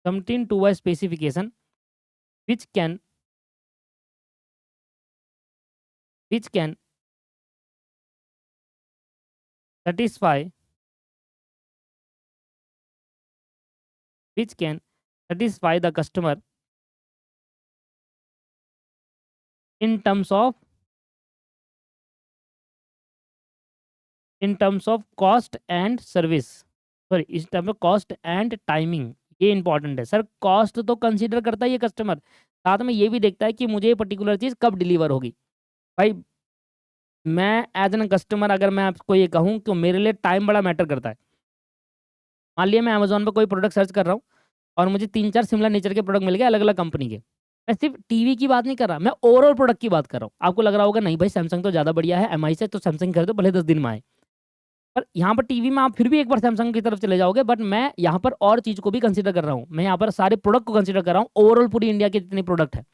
[SPEAKER 1] something to a specification which can which can satisfy which can satisfy the customer in terms of cost and service, sorry इस term में cost and timing. ये important है sir. Cost तो consider करता है ये customer, साथ में ये भी देखता है कि मुझे ये पर्टिकुलर चीज़ कब डिलीवर होगी। भाई मैं एज एन कस्टमर अगर मैं आपको ये कहूँ तो मेरे लिए टाइम बड़ा मैटर करता है। मान लिया मैं अमेज़न पे कोई प्रोडक्ट सर्च कर रहा हूँ और मुझे 3-4 सिमिलर नेचर के प्रोडक्ट मिल गए अलग-अलग कंपनी के। मैं सिर्फ़ टीवी की बात नहीं कर रहा, मैं ओवरऑल प्रोडक्ट की बात कर रहा हूँ। आपको लग रहा होगा नहीं भाई सैमसंग तो ज़्यादा बढ़िया है एमआई से, तो सैमसंग खरीदो भले 10 दिन में आए। पर यहाँ पर टीवी में आप फिर भी एक बार सैमसंग की तरफ चले जाओगे, बट मैं यहाँ पर और चीज़ को भी कंसीडर कर रहा हूँ। मैं यहाँ पर सारे प्रोडक्ट को कंसीडर कर रहा हूँ, ओवरऑल पूरी इंडिया के जितने प्रोडक्ट हैं।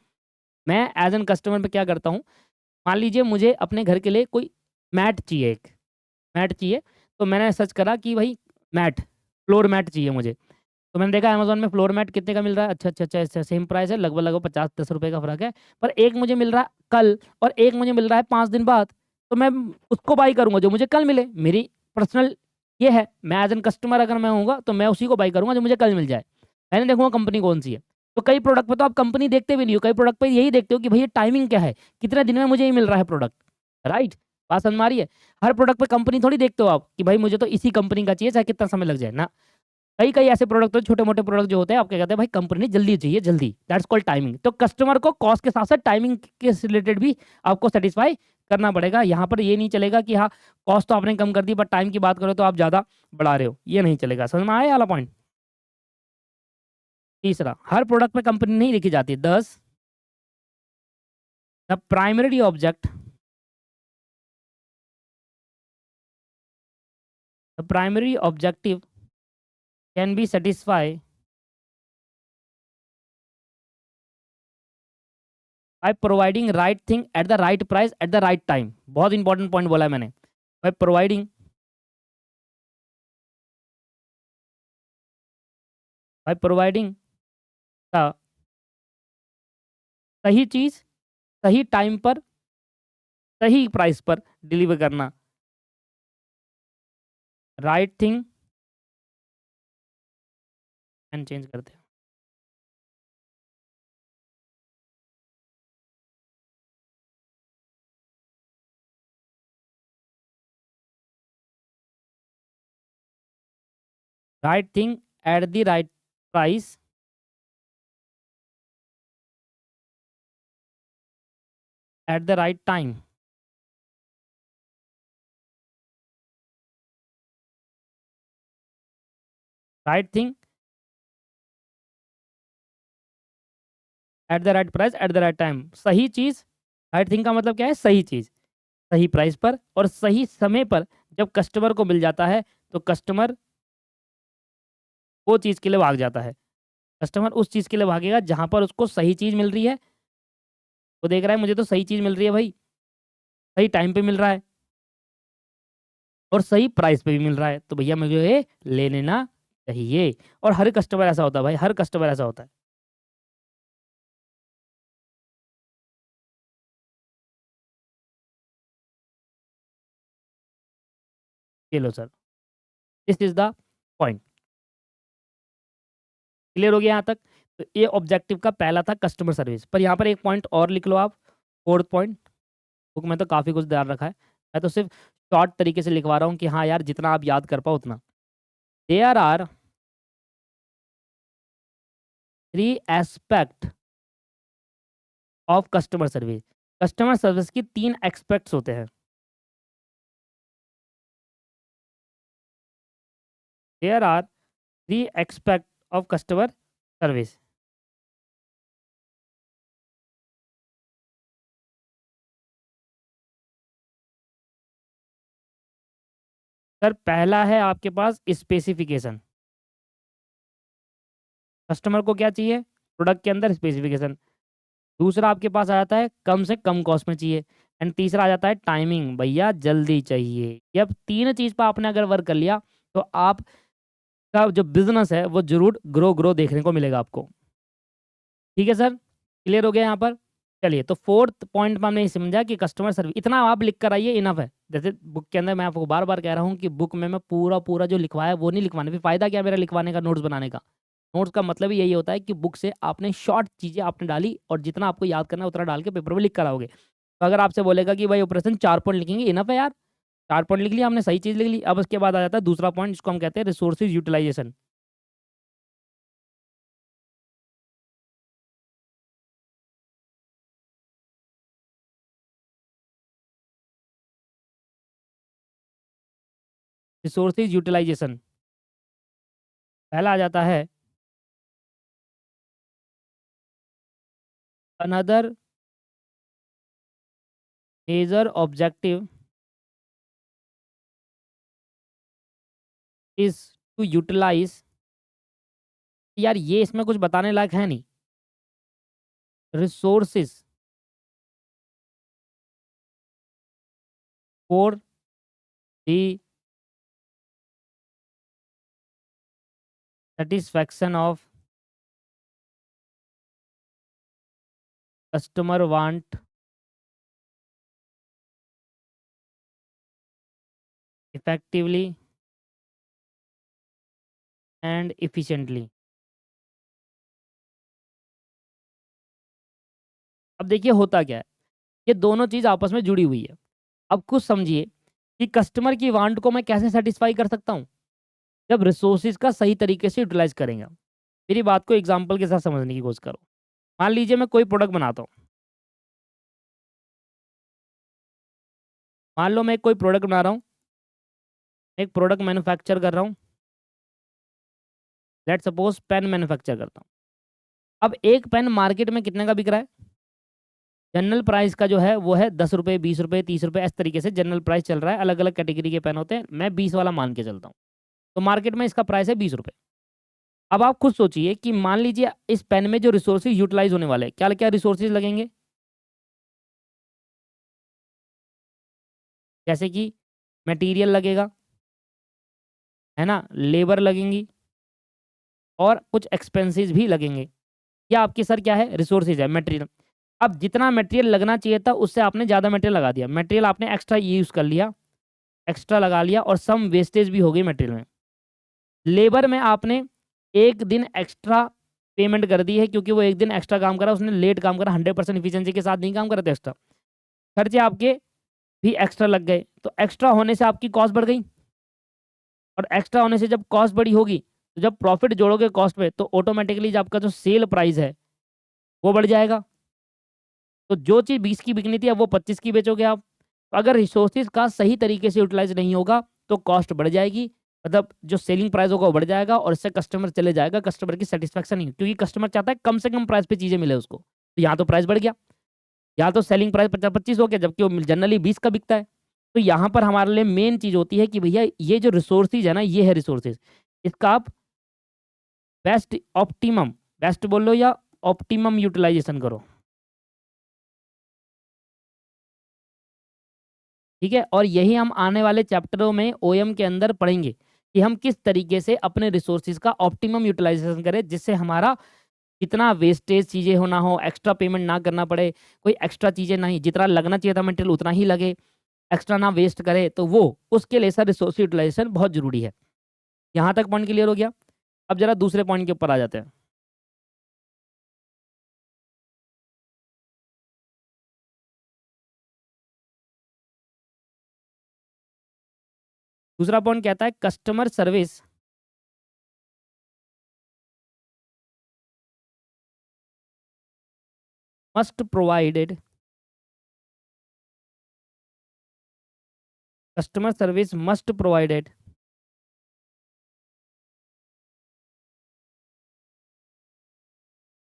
[SPEAKER 1] मैं एज़ एन कस्टमर में क्या करता हूँ, मान लीजिए मुझे अपने घर के लिए कोई मैट चाहिए, एक मैट चाहिए, तो मैंने सर्च करा कि भाई मैट, फ्लोर मैट चाहिए मुझे। तो मैंने देखा अमेज़न में फ्लोर मैट कितने का मिल रहा है, अच्छा, सेम प्राइस है, लगभग 50-10 रुपए का फ़र्क है। पर एक मुझे मिल रहा है कल और एक मुझे मिल रहा है 5 दिन बाद, तो मैं उसको बाय करूँगा जो मुझे कल मिले। मेरी पर्सनल ये है, मैं एज़ एन कस्टमर अगर मैं होऊँगा तो मैं उसी को बाय करूँगा जो मुझे कल मिल जाए। मैं नहीं देखूँगा कंपनी कौन-सी है। तो कई प्रोडक्ट पे तो आप कंपनी देखते भी नहीं हो, कई प्रोडक्ट पे यही देखते हो कि भैया टाइमिंग क्या है, कितने दिन में मुझे ये मिल रहा है प्रोडक्ट, राइट? बात समझ में आ रही है? हर प्रोडक्ट पे कंपनी थोड़ी देखते हो आप कि भाई मुझे तो इसी कंपनी का चाहिए चाहे कितना समय लग जाए, ना। कई-कई ऐसे प्रोडक्ट होते हैं, छोटे-मोटे प्रोडक्ट जो होते हैं, आप क्या कहते हैं, भाई कंपनी ने जल्दी चाहिए, जल्दी, दैट्स कॉल्ड टाइमिंग। तो कस्टमर को कॉस्ट के साथ-साथ टाइमिंग के से रिलेटेड भी आपको सैटिस्फाई करना पड़ेगा। यहाँ पर ये नहीं चलेगा कि हाँ, कॉस्ट तो आपने कम कर दी, बट टाइम की बात करो तो आप ज़्यादा बढ़ा रहे हो, ये नहीं चलेगा। समझ में आया ये वाला पॉइंट? तीसरा, हर प्रोडक्ट पे कंपनी नहीं देखी जाती। 10 the primary object the primary objective can be satisfy by providing right thing at the right price at the right time. बहुत इंपॉर्टेंट पॉइंट बोला है मैंने। By providing by providing the सही चीज़, सही टाइम पर, सही प्राइस पर डिलीवर करना। राइट थिंग एंड चेंज करते हैं। Right thing at the right price at the right time. Right thing at the right price at the right time. सही चीज़, right thing का मतलब क्या है? सही चीज़, सही प्राइस पर और सही समय पर जब कस्टमर को मिल जाता है, तो कस्टमर वो चीज़ के लिए भाग जाता है। कस्टमर उस चीज़ के लिए भागेगा जहाँ पर उसको सही चीज़ मिल रही है। वो देख रहा है मुझे तो सही चीज़ मिल रही है भाई, सही टाइम पे मिल रहा है और सही प्राइस पे भी मिल रहा है, तो भैया मुझे ये ले लेना चाहिए। और हर कस्टमर ऐसा होता है भाई, हर कस्टमर ऐसा होता है। ये लो sir, this is the point. Clear हो गया यहाँ तक? तो ये ऑब्जेक्टिव का पहला था कस्टमर सर्विस। पर यहाँ पर एक पॉइंट और लिख लो आप, फोर्थ पॉइंट। बुक में तो काफ़ी कुछ ध्यान रखा है। मैं तो सिर्फ़ शॉर्ट तरीके से लिखवा रहा हूँ कि हाँ यार, जितना आप याद कर पाओ उतना। There are 3 aspect of customer service. Customer service की 3 एस्पेक्ट्स होते हैं। There are 3 aspect of customer service. Sir पहला है आपके पास स्पेसिफिकेशन। कस्टमर को क्या चाहिए? प्रोडक्ट के अंदर स्पेसिफिकेशन। दूसरा आपके पास आ जाता है कम से कम कॉस्ट में चाहिए एंड तीसरा आ जाता है टाइमिंग, भैया जल्दी चाहिए। ये अब 3 चीज़ पे आपने अगर वर्क कर लिया, तो आपका जो बिज़नेस है वो ज़रूर ग्रो देखने को मिलेगा आपको। ठीक है सर? क्लियर हो गया यहाँ पर? चलिए, तो 4th पॉइंट में हमने ये समझा कि कस्टमर सर्विस इतना आप लिख कर आइए, इनफ है। जैसे बुक के अंदर मैं आपको बार-बार कह रहा हूँ कि बुक में मैं पूरा-पूरा जो लिखवाया है वो नहीं लिखवाना, फिर फ़ायदा क्या है मेरा लिखवाने का, नोट्स बनाने का? नोट्स का मतलब ही यही होता है कि बुक से आपने शॉर्ट चीज़ें आपने डाली और जितना आपको याद करना है उतना डाल के पेपर में लिख कर आओगे। तो अगर आपसे बोलेगा कि भाई ऑपरेशन 4 पॉइंट लिखेंगे, इनफ है यार। 4 पॉइंट लिख लिया हमने, सही चीज़ लिख ली। अब उसके बाद आ जाता है दूसरा पॉइंट जिसको हम कहते हैं रिसोर्सेज़ यूटिलाइज़ेशन। रिसोर्सेज़ यूटिलाइज़ेशन पहला आ जाता है another major objective is to utilise. यार ये इसमें कुछ बताने लायक है नहीं। Resources for the satisfaction of customer want effectively and efficiently। अब देखिए होता क्या है, ये दोनों चीज़ आपस में जुड़ी हुई है। अब खुद समझिए कि कस्टमर की वांट को मैं कैसे सैटिस्फाई कर सकता हूँ? जब रिसोर्सेज़ का सही तरीके से यूटिलाइज़ करेंगे। मेरी बात को एग्ज़ाम्पल के साथ समझने की कोशिश करो। मान लीजिए मैं कोई प्रोडक्ट बनाता हूँ। मान लो मैं कोई प्रोडक्ट बना रहा हूँ, एक प्रोडक्ट मैन्युफैक्चर कर रहा हूँ। लेट्स सपोज़ पेन मैन्युफैक्चर करता हूँ। अब एक पेन मार्केट में कितने का बिक रहा है? जनरल प्राइस का जो है वो है ₹10, ₹20, ₹30 इस तरीके से जनरल प्राइस चल रहा है। अलग-अलग कैटेगरी के पेन होते हैं। मैं 20 वाला मान के चलता हूँ। तो मार्केट में इसका प्राइस है ₹20। अब आप खुद सोचिए कि मान लीजिए इस पेन में जो रिसोर्सेज़ यूटिलाइज़ होने वाले हैं, क्या-क्या रिसोर्सेज़ लगेंगे? जैसे कि मटेरियल लगेगा, है ना? लेबर लगेंगी और कुछ एक्सपेंसेस भी लगेंगे। ये आपके सर क्या है? रिसोर्सेज़ है, मटेरियल। अब जितना मटेरियल लगना चाहिए था उससे आपने ज़्यादा मटेरियल लगा दिया। मटेरियल आपने एक्स्ट्रा यूज़ कर लिया, एक्स्ट्रा लगा लिया और सम वेस्टेज भी हो गई मटेरियल में। लेबर में आपने 1 दिन एक्स्ट्रा पेमेंट कर दी है क्योंकि वो 1 दिन एक्स्ट्रा काम करा, उसने लेट काम करा, 100% एफिशिएंसी के साथ नहीं काम करा था एक्स्ट्रा। खर्चे आपके भी एक्स्ट्रा लग गए, तो एक्स्ट्रा होने से आपकी कॉस्ट बढ़ गई और एक्स्ट्रा होने से जब कॉस्ट बढ़ी होगी, तो जब प्रॉफिट जोड़ोगे कॉस्ट पे तो ऑटोमैटिकली जो आपका जो सेल प्राइस है, वो बढ़ जाएगा। तो जो चीज़ 20 की बिकनी थी अब वो 25 की बेचोगे आप। अगर रिसोर्सेज़ का सही तरीके से यूटिलाइज़ नहीं होगा, तो कॉस्ट बढ़ जाएगी। मतलब जो सेलिंग प्राइस होगा वो बढ़ जाएगा और इससे कस्टमर चले जाएगा, कस्टमर की सैटिस्फैक्शन नहीं क्योंकि कस्टमर चाहता है कम से कम प्राइस पे चीज़ें मिले उसको। तो यहाँ तो प्राइस बढ़ गया, यहाँ तो सेलिंग प्राइस 50-25 हो गया जबकि वो जनरली 20 का बिकता है। तो यहाँ पर हमारे लिए मेन चीज़ होती है कि भैया ये जो रिसोर्सेज़ है ना, ये है रिसोर्सेज़। इसका आप ऑप्टिमम बेस्ट बोल लो या ऑप्टिमम यूटिलाइज़ेशन करो। ठीक है? और यही हम आने वाले चैप्टरों में ओएम के अंदर पढ़ेंगे कि हम किस तरीके से अपने रिसोर्सेज़ का ऑप्टिमम यूटिलाइज़ेशन करें, जिससे हमारा इतना वेस्टेज चीज़ें हो ना हो, एक्स्ट्रा पेमेंट ना करना पड़े, कोई एक्स्ट्रा चीज़ें नहीं, जितना लगना चाहिए था मटेरियल उतना ही लगे, एक्स्ट्रा ना वेस्ट करे, तो वो उसके लिए सर रिसोर्स यूटिलाइज़ेशन बहुत ज़रूरी है। यहाँ तक पॉइंट क्लियर हो गया? अब ज़रा दूसरे पॉइंट के ऊपर आ जाते हैं। दूसरा पॉइंट कहता है customer service must provided customer service must provided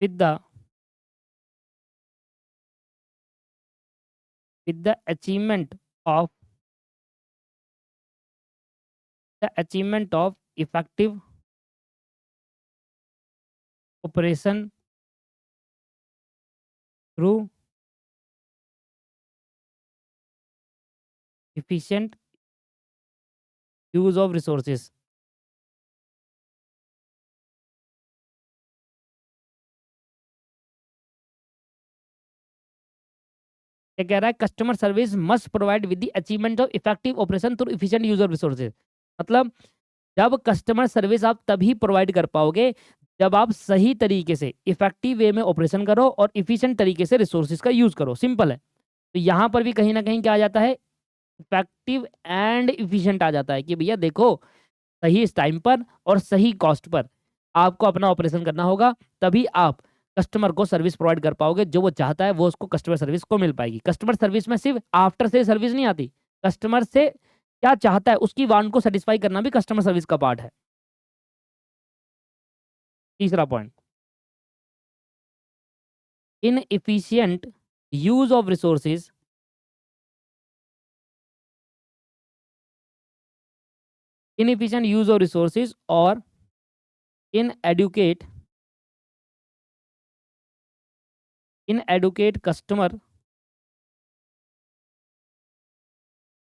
[SPEAKER 1] with the achievement of effective operation through efficient use of resources. क्या कह रहा है customer service must provide with the achievement of effective operation through efficient use of resources. मतलब जब customer service आप तभी provide कर पाओगे जब आप सही तरीके से इफेक्टिव वे में ऑपरेशन करो और इफिशिएंट तरीके से रिसोर्सेज का यूज करो। सिंपल है। तो यहाँ पर भी कहीं ना कहीं क्या आ जाता है, इफेक्टिव एंड इफिशिएंट आ जाता है कि भैया देखो सही टाइम पर और सही कॉस्ट पर आपको अपना ऑपरेशन करना होगा, तभी आप कस्टमर को सर्विस प्रोवाइड कर पाओगे। जो वो चाहता है वो उसको कस्टमर सर्विस को मिल पाएगी। कस्टमर सर्विस में सिर्फ आफ्टर से सर्विस नहीं आती, कस्टमर से क्या चाहता है उसकी वांट को सेटिस्फाई करना भी कस्टमर सर्विस का पार्ट है। तीसरा point, inefficient use of resources inefficient use of resources और inadequate customer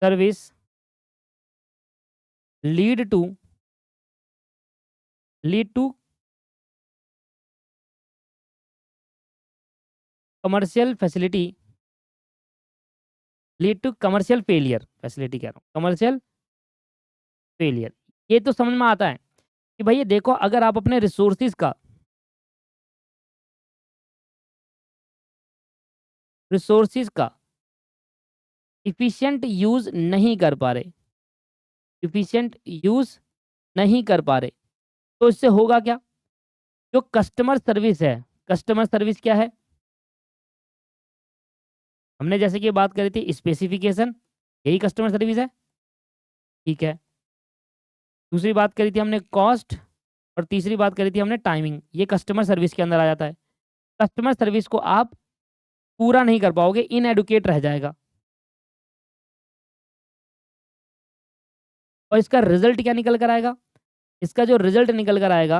[SPEAKER 1] service lead to lead to commercial facility, lead to commercial failure, facility कह रहा हूँ, कमर्शियल फेलियर। ये तो समझ में आता है कि भई ये देखो, अगर आप अपने रिसोर्सेज़ का एफिशिएंट यूज़ नहीं कर पा रहे, एफिशिएंट यूज़ नहीं कर पा रहे, तो इससे होगा क्या? जो कस्टमर सर्विस है, कस्टमर सर्विस क्या है? हमने जैसे कि बात करी थी स्पेसिफिकेशन, यही कस्टमर सर्विस है, ठीक है। दूसरी बात करी थी हमने कॉस्ट, और तीसरी बात करी थी हमने टाइमिंग, ये कस्टमर सर्विस के अंदर आ जाता है। कस्टमर सर्विस को आप पूरा नहीं कर पाओगे, इनएडुकेट रह जाएगा। और इसका रिज़ल्ट क्या निकल कर आएगा? इसका जो रिज़ल्ट निकल कर आएगा,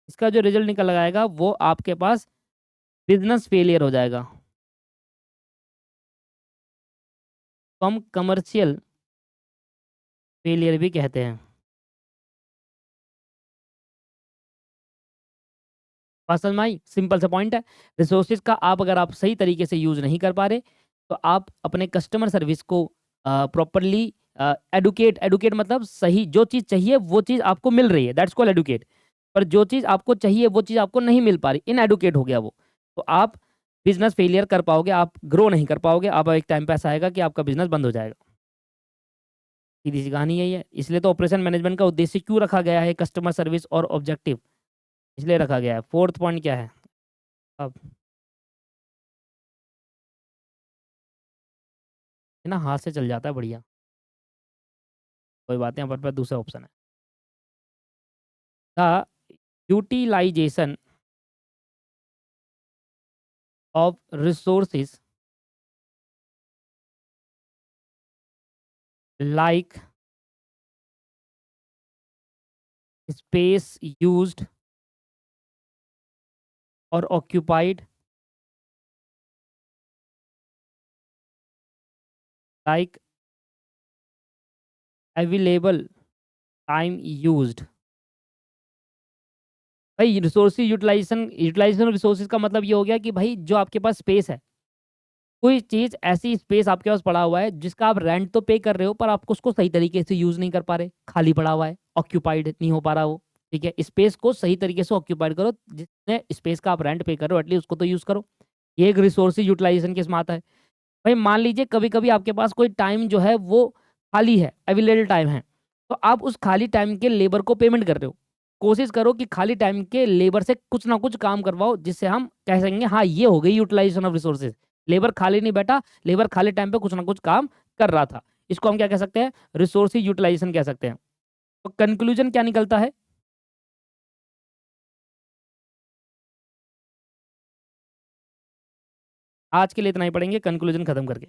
[SPEAKER 1] इसका जो रिज़ल्ट निकल कर आएगा वो आपके पास बिज़नेस फेलियर हो जाएगा। तो हम कमर्शियल फेलियर भी कहते हैं। बात समझ में आई? सिंपल सा पॉइंट है। रिसोर्सेज़ का अगर आप सही तरीके से यूज़ नहीं कर पा रहे, तो आप अपने कस्टमर सर्विस को प्रॉपर्ली एडुकेट, एडुकेट मतलब सही, जो चीज़ चाहिए वो चीज़ आपको मिल रही है, दैट्स कॉल्ड एडुकेट। पर जो चीज़ आपको चाहिए वो चीज़ आपको नहीं मिल पा रही, इनएडुकेट हो गया वो। तो आप बिज़नेस फेलियर कर पाओगे, आप ग्रो नहीं कर पाओगे, अब एक टाइम पे ऐसा आएगा कि आपका बिज़नेस बंद हो जाएगा। सीधी-सी कहानी यही है। इसलिए तो ऑपरेशन मैनेजमेंट का उद्देश्य क्यों रखा गया है कस्टमर सर्विस और ऑब्जेक्टिव, इसलिए रखा गया है। 4th पॉइंट क्या है? अब ये ना हाथ से चल जाता है बढ़िया। कोई बात नहीं, हमारे पास दूसरा ऑप्शन है। The utilization of resources like space used और occupied, like available time used. भाई रिसोर्सेज यूटिलाइजेशन, यूटिलाइजेशन रिसोर्सेज का मतलब ये हो गया कि भाई जो आपके पास स्पेस है, कोई चीज़ ऐसी स्पेस आपके पास पड़ा हुआ है जिसका आप रेंट तो पे कर रहे हो, पर आप उसको सही तरीके से यूज़ नहीं कर पा रहे, खाली पड़ा हुआ है, ऑक्यूपाइड नहीं हो पा रहा वो, ठीक है? स्पेस को सही तरीके से ऑक्यूपाइड करो, जितने स्पेस का आप रेंट पे कर रहे हो एटलीस्ट उसको तो यूज़ करो। ये एक रिसोर्सेज यूटिलाइजेशन किसमें आता है? भाई मान लीजिए कभी-कभी आपके पास कोई टाइम जो है वो खाली है, अवेलेबल टाइम है, तो आप उस खाली टाइम के लेबर को पेमेंट कर रहे हो। कोशिश करो कि खाली टाइम के लेबर से कुछ ना कुछ काम करवाओ, जिससे हम कह सकेंगे हाँ, ये हो गई यूटिलाइजेशन ऑफ रिसोर्सेज। लेबर खाली नहीं बैठा, लेबर खाली टाइम पे कुछ ना कुछ काम कर रहा था। इसको हम क्या कह सकते हैं? रिसोर्सेज यूटिलाइजेशन कह सकते हैं। तो कंक्लूजन क्या निकलता है? आज के लिए इतना ही पढ़ेंगे कंक्लूजन खत्म करके।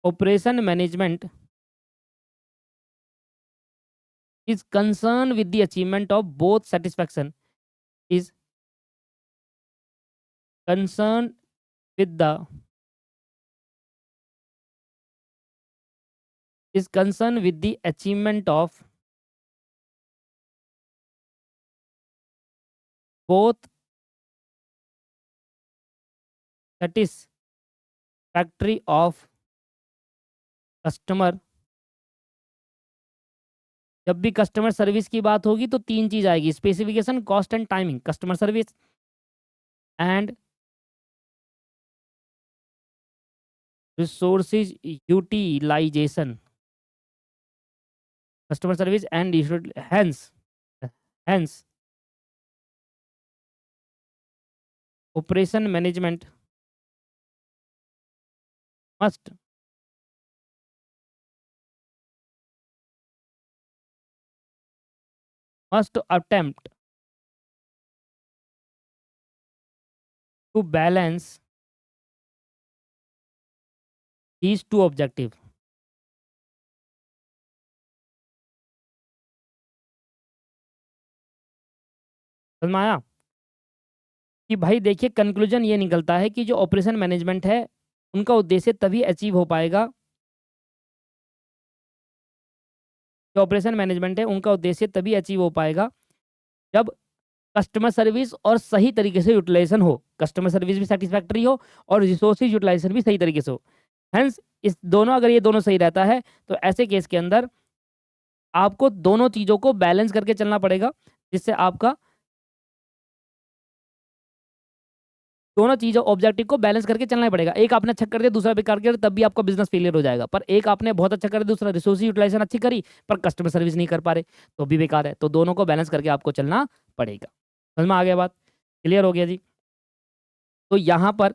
[SPEAKER 1] Operation management is concerned with the achievement of both satisfaction, is concerned with the is concerned with the achievement of both satisfactory of customer। जब भी कस्टमर सर्विस की बात होगी तो तीन चीज आएगी, specification, cost and timing. Customer service and resources utilisation, customer service and hence hence operation management must must attempt to balance these two objectives। समझ में आया कि भाई देखिए कंक्लूजन ये निकलता है कि जो ऑपरेशन मैनेजमेंट है उनका उद्देश्य तभी अचीव हो पाएगा, जो ऑपरेशन मैनेजमेंट है उनका उद्देश्य तभी अचीव हो पाएगा जब कस्टमर सर्विस और सही तरीके से यूटिलाइजेशन हो, कस्टमर सर्विस भी सेटिस्फैक्टरी हो और रिसोर्सेज यूटिलाइजेशन भी सही तरीके से हो। हेंस इस दोनों, अगर ये दोनों सही रहता है तो ऐसे केस के अंदर आपको दोनों चीज़ों को बैलेंस करके चलना पड़ेगा, जिससे आपका दोनों चीज़ों ऑब्जेक्टिव को बैलेंस करके चलना ही पड़ेगा। एक आपने अच्छा कर दिया, दूसरा बेकार कर दिया, तब भी आपका बिज़नेस फेलियर हो जाएगा। पर एक आपने बहुत अच्छा कर दिया, दूसरा रिसोर्स यूटिलाइजेशन अच्छी करी, पर कस्टमर सर्विस नहीं कर पा रहे, तो भी बेकार है। तो दोनों को बैलेंस करके आपको चलना पड़ेगा। समझ में आ गया बात? क्लियर हो गया जी? तो यहाँ पर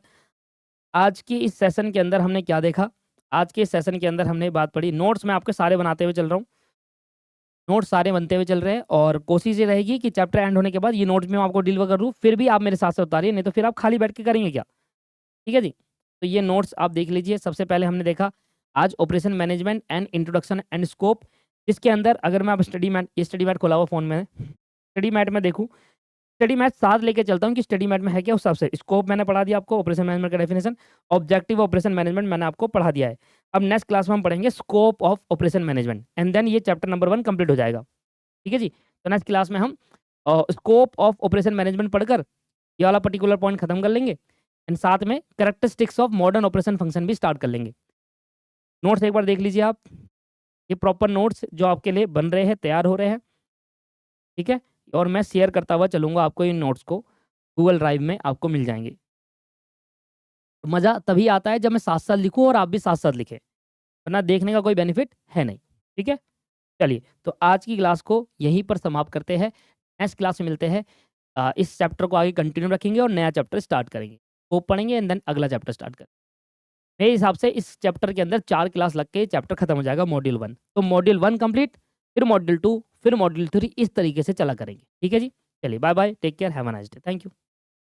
[SPEAKER 1] आज के इस सेशन के अंदर हमने क्या देखा? आज के इस सेशन के अंदर हमने बात पढ़ी, नोट्स मैं आपके सारे बनाते हुए चल रहा हूँ। नोट्स सारे बनते हुए चल रहे हैं और कोशिश ये रहेगी कि चैप्टर एंड होने के बाद ये नोट्स मैं आपको डिलीवर कर दूँ, फिर भी आप मेरे साथ उतारिए, नहीं तो फिर आप खाली बैठ के करेंगे क्या? ठीक है जी? तो ये नोट्स आप देख लीजिए। सबसे पहले हमने देखा आज operation management and introduction and scope, इसके अंदर अगर मैं अब स्टडी मैट खोला हुआ फ़ोन में, स्टडी मैट में देखूँ, स्टडी मैट साथ लेके चलता हूँ कि स्टडी मैट में है क्या उस हिसाब से। स्कोप मैंने पढ़ा दिया आपको, ऑपरेशन मैनेजमेंट का डेफिनेशन, ऑब्जेक्टिव ऑपरेशन मैनेजमेंट मैंने आपको पढ़ा दिया है। अब नेक्स्ट क्लास में हम पढ़ेंगे scope of operation management and then ये चैप्टर नंबर 1 कंप्लीट हो जाएगा। ठीक है जी? तो नेक्स्ट क्लास में हम स्कोप ऑफ ऑपरेशन मैनेजमेंट पढ़कर ये वाला पर्टिकुलर पॉइंट खत्म कर लेंगे एंड साथ में characteristics of modern operation function भी स्टार्ट कर लेंगे। नोट्स एक बार देख लीजिए आप, ये प्रॉपर नोट्स जो आपके लिए बन रहे हैं, तैयार हो रहे हैं। ठीक है? और मैं शेयर करता हुआ चलूँगा आपको इन नोट्स को, गूगल ड्राइव में आपको मिल जाएँगे। मज़ा तभी आता है जब मैं साथ-साथ लिखूँ और आप भी साथ-साथ लिखें, वरना देखने का कोई बेनिफिट है नहीं। ठीक है? चलिए, तो आज की क्लास को यहीं पर समाप्त करते हैं। नेक्स्ट क्लास में मिलते हैं। इस चैप्टर को आगे कंटिन्यू रखेंगे और नया चैप्टर स्टार्ट करेंगे। वो पढ़ेंगे एंड देन अगला चैप्टर स्टार्ट करेंगे। मेरे हिसाब से इस चैप्टर के अंदर 4 क्लास लग के चैप्टर खत्म हो जाएगा मॉड्यूल 1। तो मॉड्यूल 1 कंप्लीट, फिर मॉड्यूल 2, फिर मॉड्यूल 3, इस तरीके से चला करेंगे। ठीक है जी? चलिए bye bye, take care, have a nice day. Thank you.